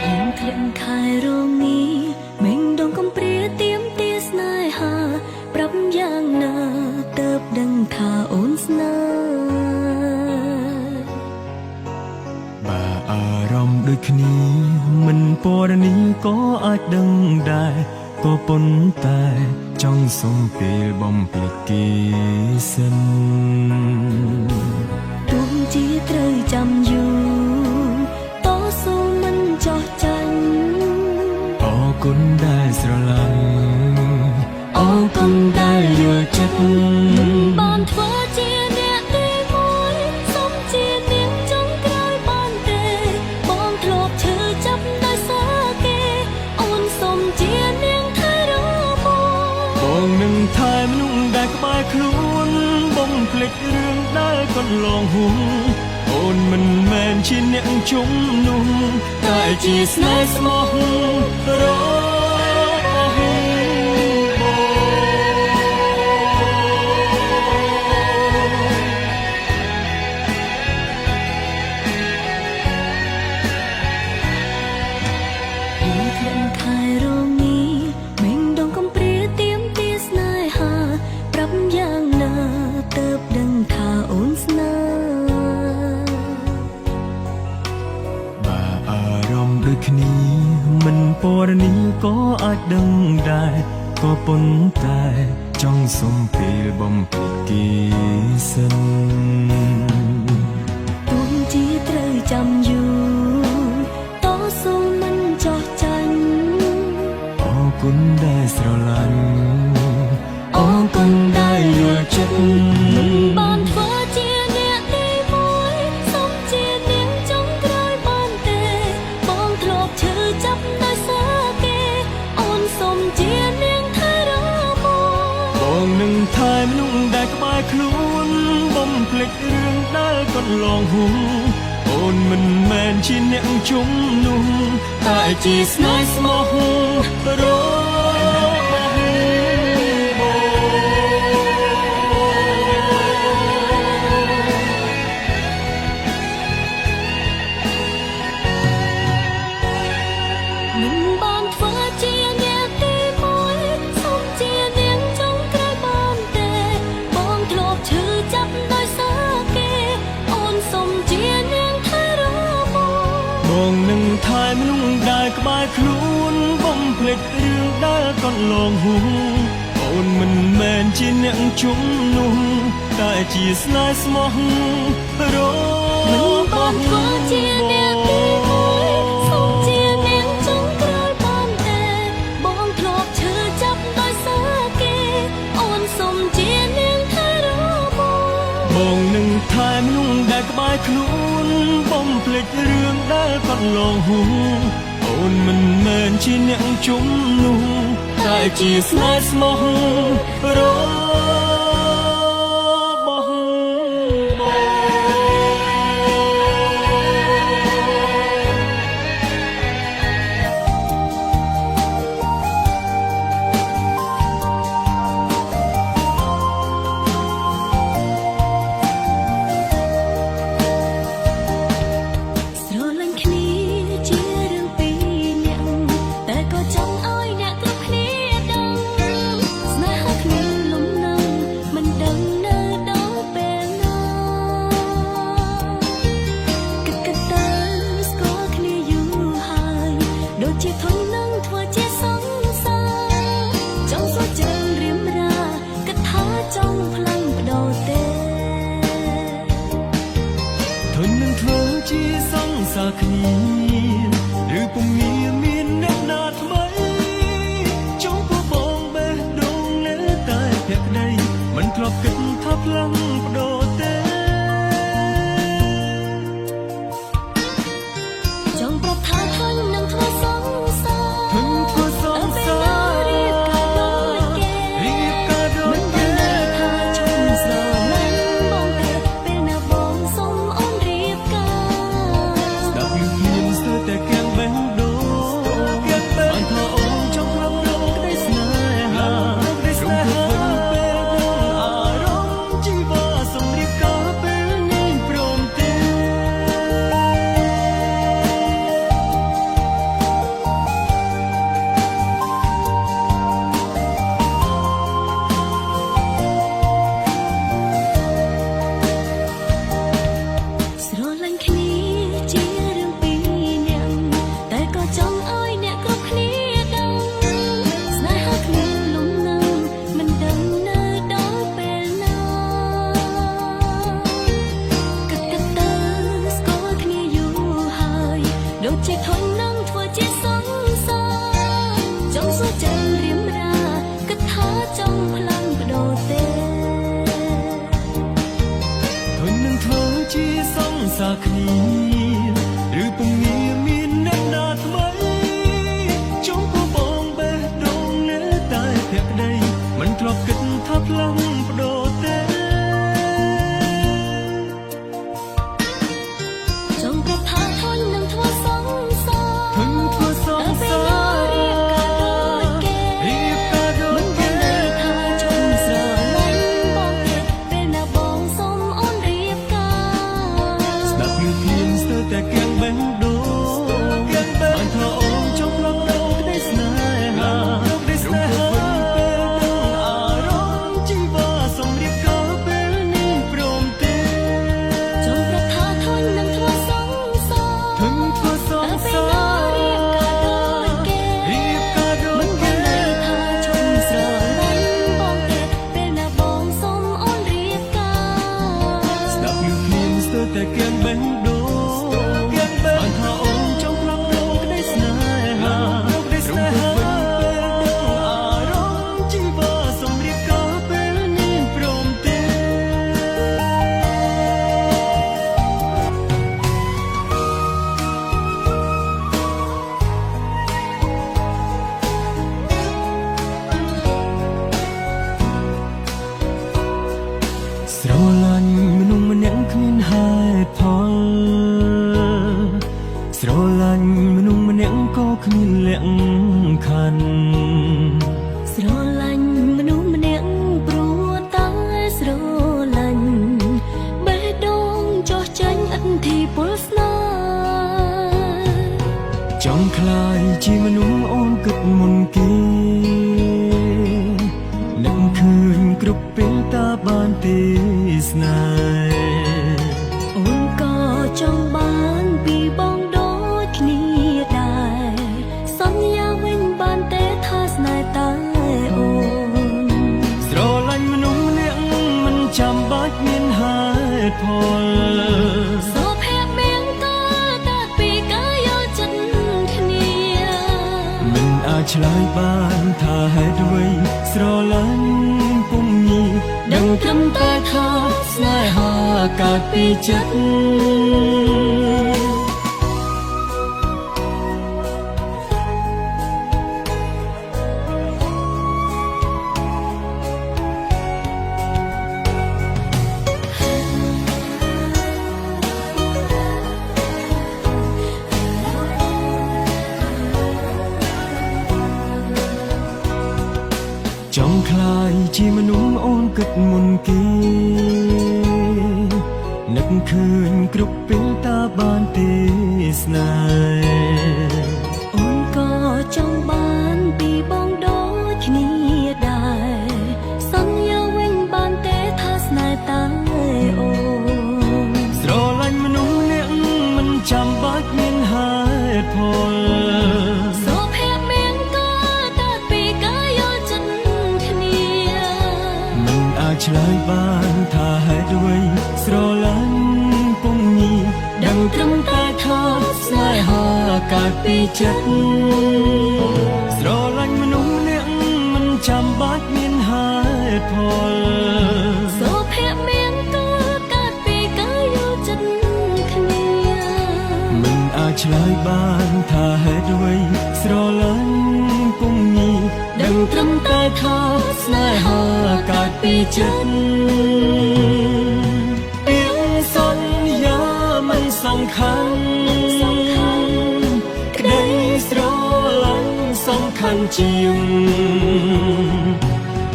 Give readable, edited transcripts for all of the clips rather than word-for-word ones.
ยังเคลื่อนคายโรงนี้เม่งดงกำเปรียเตรียมเตียสนายหาปรับอย่างนาเติบดังขาโอนสนาบ่าอารมณ์ដូចគ្នាមិនពណ៌នេះក៏អាចដឹងដែរក៏ប៉ុន្តែចង់សុំពេលបំភ្លេចគេសិនទោះជាត្រូវចាំយូរតស៊ូមិនចោះចាញ់អរគុណដែលស្រឡាញ់អរគុណដែលយល់ចិត្តមិនបានធ្វើជាអ្នកទីមួយសុំជានាងចុងក្រោយបានទេបងធ្លាប់ឈឺចាប់ដោយសារគេអូនសុំជានាងថែរពោបងនឹងថែមនុស្សដែលក្បែរខ្លួនបំភ្លេចរឿងដែលកន្លងហួងអូនមិនមែនជាអ្នកជំនុំតែជាស្នេហ៍ស្មោះរដូចគ្នាមិនពណ៌នេះក៏អាចដឹងដែរក៏ប៉ុន្តែចង់សុំពេលបំភ្លេចគេសិនទោះជាត្រូវចាំយូរតស៊ូមិនចោះចាញ់អរគុណដែលស្រឡាញ់អរគុណដែលយល់ចិត្តមិនបានធ្វើជាអ្នកទីមួយសុំជានាងចុងក្រោយបានទេបងធ្លាប់ឈឺចាប់ដោយសារគេអូនសុំជានាងថែរពោបងនឹងថែមនុស្សដែលក្បែរខ្លួនបំភ្លេចរឿងដែលកន្លងហួងអូនមិនមែនជាអ្នកជំនុំតែជាស្នេហ៍ស្មោះរមិនបានធ្វើជាអ្នកទីមួយសុំជានាងចុងក្រោយបានទេបងធ្លាប់ឈឺចាប់ដោយសារគេអូនសុំជានាងថែរពោបងនឹងថែមនុស្សដែលក្បែរខ្លួនបំភ្លេចរឿងដែលកន្លងហួងអូនមិនមែនជាអ្នកជំនុំតែជាស្នេហ៍ស្មោះរមិនបានធ្វើជាអ្នកទីមួយសុំជានាងចុងក្រោយបានទេបងធ្លាប់ឈឺចាប់ដោយសារគេអូនសុំជានាងថែរពោបងនឹងថែមនុស្សដែលក្បែរខ្លួនបំភ្លេចរឿងដែលកន្លងហួងអូនមិនមែនជាអ្នកជំនុំតែជាស្នេហ៍ស្មោះរបស់បង គ្នាឬពុំមានអ្នកណាថ្មីចង់ពួកបងបេះដូងនៅតែភក្តីមិនធ្លាប់គិតថាផ្លាំងបដូរទេចង់ប្រាប់ថាធន់នឹងធ្វើសងសារៀបការដូចគេមិនដឹងថាជុំស្រឡាញ់បងទេពេលណាបងសុំអូនរៀបការស្ដាប់លឺមានស្ទើរតែគៀងបេះដូងបានថាអូនចង់รับរងក្តីស្នេហារំភើបពេលអារម្មណ៍ជីវិត លោកជាធន់នឹងធ្វើជាសង្សារចង់សួរចាំរៀមរាគិតថាចង់ផ្លាំងបដូរទេធន់នឹងធ្វើជាសង្សារគ្នាឬពងងារមានអ្នកណាថ្មីចង់ក៏បងបេះដូងនៅតែភក្តីមិនធ្លាប់គិតថាផ្លាំងបដូរទេចង់ប្រថាធន់នឹងធ្វើសង្សារធន់ធ្វើសង្សាររៀបការដូចគេមិនថាជុំស្រឡាញ់បងទេពេលណាបងសុំអូនរៀបការស្ដាប់ឮភ្លៀងស្ទើរតែកៀងបេះដូងបានថាអូនចង់ផ្លាស់ប្ដូរក្តីស្នេហាពេលដឹងអារម្មណ៍ជីវាសូមរៀបការពេលនេះព្រមទេចង់ប្រថាធន់នឹងធ្វើសង្សារ ធន់ធ្វើសង្សាររៀបការដូចគេមិនថាជុំស្រឡាញ់បងទេពេលណាបងសុំអូនរៀបការស្ដាប់ឮភ្លៀងស្ទើរតែកៀងបេះដូងបានថាអូនចង់ផ្លាស់ប្ដូរក្តីស្នេហាពេលដឹងអារម្មណ៍ជីវាសូមរៀបការពេលនេះព្រមទេស្រឡាញ់មនុស្សម្នាក់គ្មានហេតុផលស្រឡាញ់មនុស្សម្នាក់ក៏គ្មានលក្ខខណ្ឌស្រឡាញ់មនុស្សម្នាក់ព្រោះតែស្រឡាញ់បេះដូងចោះចាញ់ឥទ្ធិពលស្នេហ៍ចង់ខ្លាយជាមនុស្សអូនគិតមុនគេនឹកឃើញគ្រប់ពេលតាបានទេសនាអូនក៏ចង់បានពីបងដូចគ្នាដែរសន្យាវិញបានទេថាស្នេហ៍តែអូនស្រឡាញ់មនុស្សម្នាក់មិនចាំបាច់មានហេតុផលសុភមង្គលតាពីកាយយកចិត្តគ្នាមិនអាចឆ្លើយបានថាហេតុអ្វីស្រឡាញ់ពុំញីដឹងត្រឹមតែថាស្នេហាកើតពីចិត្តចង់ខ្លាយជាមនុស្សអូនគិតមុនគេនឹកឃើញគ្រប់ពេលតាបានទេសនាអូនក៏ចង់បានពីបងដូចគ្នាដែរសន្យាវិញបានទេថាស្នេហ៍តែអូនស្រឡាញ់មនុស្សម្នាក់មិនចាំបាច់មានហេតុផលសុភមង្គលតាពីកាយយកចិត្តគ្នាមិនអាចឆ្លើយបានថាហេតុអ្វីស្រឡាញ់ពុំញីដឹងត្រឹមតែថាស្នេហាកើតពីចិត្តស្រឡាញ់មនុស្សម្នាក់មិនចាំបាច់មានហេតុផលសុភមង្គលកើតពីកាយយកចិត្តគ្នាមិនអាចឆ្លើយបានថាហេតុអ្វីស្រឡាញ់ពុំញីដឹងត្រឹមតែថាស្នេហាកើតពីចិត្តពាក្យសន្យាមិនសំខាន់ក្តីស្រឡាញ់សំខាន់ជាង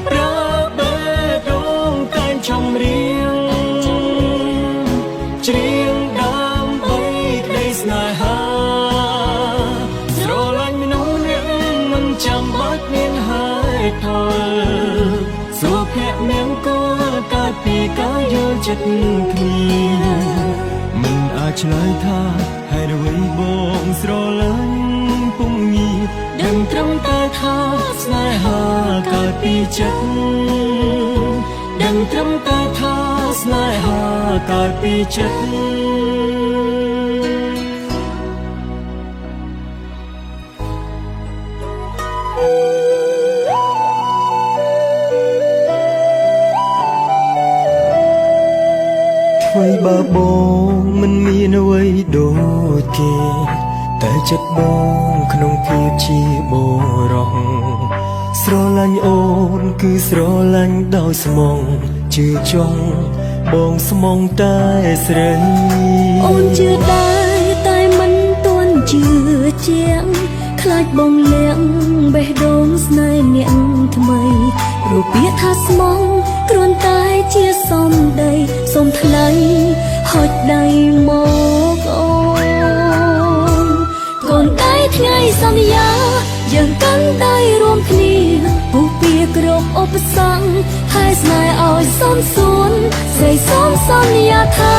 ប្រើបេះដូងតែងចម្រៀងច្រៀងដើម្បីក្តីស្នេហាស្រឡាញ់មនុស្សម្នាក់មិនចាំបាច់មានហេតុផលសុភមង្គលកើតពីការយល់ចិត្តគ្នាមិនអាចឆ្លើយថាហេតុអ្វីបងស្រឡាញ់ពុំញីដឹងត្រឹមតែថាស្នេហាកើតពីចិត្តដឹងត្រឹមតែថាស្នេហាកើតពីចិត្ត តែចិត្តបងក្នុងភាពជាបរោះស្រឡាញ់អូនគឺស្រឡាញ់ដោយស្មងជឿចង់បងស្មងតែស្រី អូនជឿដែរតែមិនទាន់ជឿជាងខ្លាចបងលៀងបេះដូងស្នេហ៍អ្នកថ្មីរូបពាក្យថាស្មងគ្រាន់តែជាសំដីសូមថ្លៃហុចដៃមកអូនកូនដៃថ្ងៃសន្យាយើងកាន់ដៃរួមគ្នាពុះពៀគ្រប់ឧបសគ្គហើយស្នេហ៍ឲ្យសំសួនស្រីសូមសន្យាថា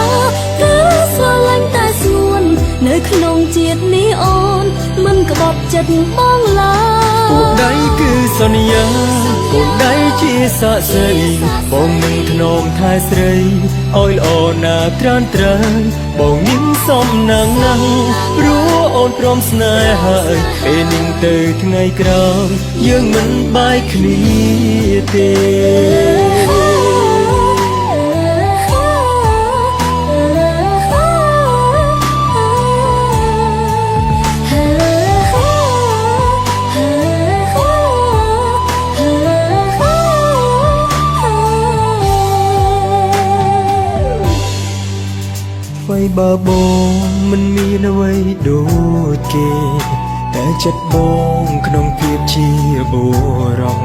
គឺស្រឡាញ់តែស្ងួននៅក្នុងជាតិនេះអូនមិនក្បត់ចិត្តបងឡើយ ពួកដៃគឺសន្យាកូនដៃជាសាក្សីបងនឹងធ្នមថែស្រីឲ្យល្អណាស់ត្រានត្រើងបងញឹមសំណាងណាស់ព្រោះអូនព្រមស្នេហាពេលនឹងទៅថ្ងៃក្រោយយើងមិនបែកគ្នាទេ អ្វីបើបងមិនមានអ្វីដូចគេតែចិត្តបងក្នុងភាពជាបុរស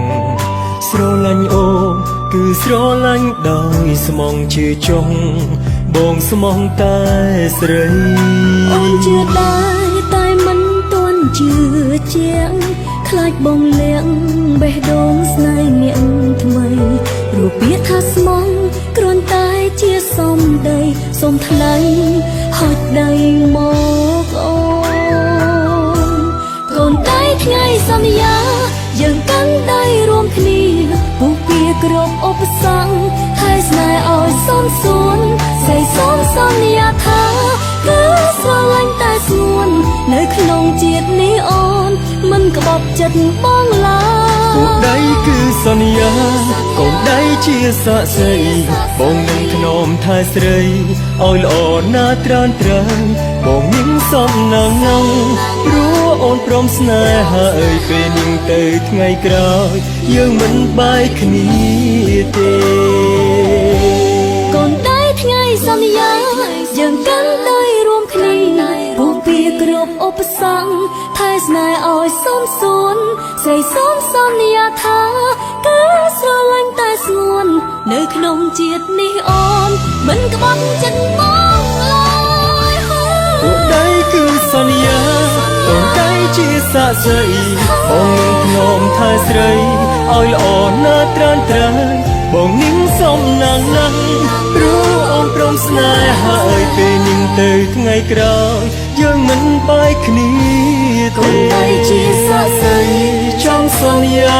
ស្រឡាញ់អូនគឺស្រឡាញ់ដោយស្មងជឿចង់បងស្មងតែស្រី អូនជឿដែរតែមិនទាន់ជឿជាងខ្លាចបងលៀងបេះដូងស្នេហ៍អ្នកថ្មីរូបពាក្យថាស្មងគ្រាន់តែជាសំដីសូមថ្លៃហុចដៃមកអូនកូនដៃថ្ងៃសន្យាយើងកាន់ដៃរួមគ្នាពុះពៀគ្រប់ឧបសគ្គហើយស្នេហ៍ឲ្យសំសួនស្រីសូមសន្យាថាគឺស្រឡាញ់តែស្ងួននៅក្នុងជាតិនេះអូនមិនក្បត់ចិត្តបងឡើយ ពួកដៃគឺសន្យាកូនដៃជាសាក្សីបងនឹងធ្នមថែស្រីឲ្យល្អណាស់ត្រានត្រើងបងញឹមសំណាងណាស់ព្រោះអូនព្រមស្នេហាអើយពេលនឹងទៅថ្ងៃក្រោយយើងមិនបែកគ្នាទេ កូនដៃថ្ងៃសន្យាយើងកាន់ដៃរួមគ្នាពុះពៀគ្រប់ឧបសគ្គថែស្នេហ៍ឲ្យសំសួនស្រីសូមសន្យាថាគឺស្រឡាញ់តែស្ងួននៅក្នុងជាតិនេះអូនមិនក្បត់ចិត្តបងឡើយ ពួកដៃគឺសន្យាកូនដៃជាសាក្សីបងនឹងធ្នមថែស្រីឲ្យល្អណាស់ត្រានត្រើងបងញឹមសំណាងណាស់ព្រោះអូនព្រមស្នេហាអើយពេលញឹមទៅថ្ងៃក្រោយយើងមិនបែកគ្នាទេ កូនដៃជាសាក្សី ចង់សន្យា